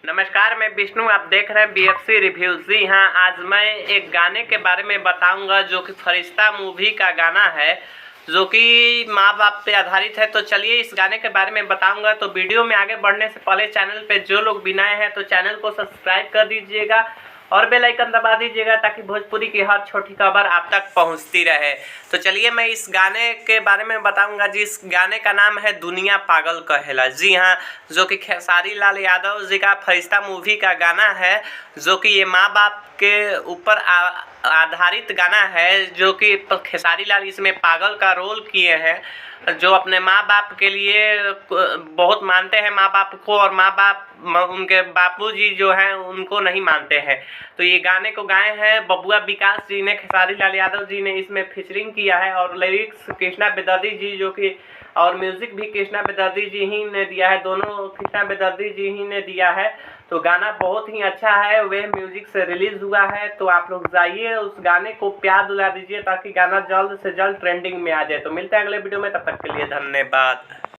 नमस्कार, मैं विष्णु। आप देख रहे हैं बीएफसी रिव्यूज। जी हाँ, आज मैं एक गाने के बारे में बताऊंगा जो कि फरिश्ता मूवी का गाना है, जो कि माँ बाप पे आधारित है। तो चलिए इस गाने के बारे में बताऊंगा। तो वीडियो में आगे बढ़ने से पहले चैनल पे जो लोग भी नए हैं तो चैनल को सब्सक्राइब कर दीजिएगा और बेल आइकन दबा दीजिएगा ताकि भोजपुरी की हर छोटी खबर आप तक पहुंचती रहे। तो चलिए मैं इस गाने के बारे में बताऊंगा। जिस गाने का नाम है दुनिया पागल कहेला। जी हाँ, जो कि खेसारी लाल यादव जी का फरिश्ता मूवी का गाना है, जो कि ये माँ बाप के ऊपर आधारित गाना है, जो कि खेसारी लाल इसमें पागल का रोल किए हैं, जो अपने माँ बाप के लिए बहुत मानते हैं माँ बाप को, और माँ बाप उनके बापूजी जो हैं उनको नहीं मानते हैं। तो ये गाने को गाए हैं बबुआ विकास जी ने, खेसारी लाल यादव जी ने इसमें फीचरिंग किया है, और लिरिक्स कृष्णा बेदर्जी जी जो कि, और म्यूजिक भी कृष्णा बेदर्जी जी ही ने दिया है। दोनों कृष्णा बेदर्जी जी ही ने दिया है। तो गाना बहुत ही अच्छा है, वे म्यूजिक से रिलीज हुआ है। तो आप लोग जाइए उस गाने को प्यार दिला दीजिए ताकि गाना जल्द से जल्द ट्रेंडिंग में आ जाए। तो मिलते हैं अगले वीडियो में, तब तक के लिए धन्यवाद।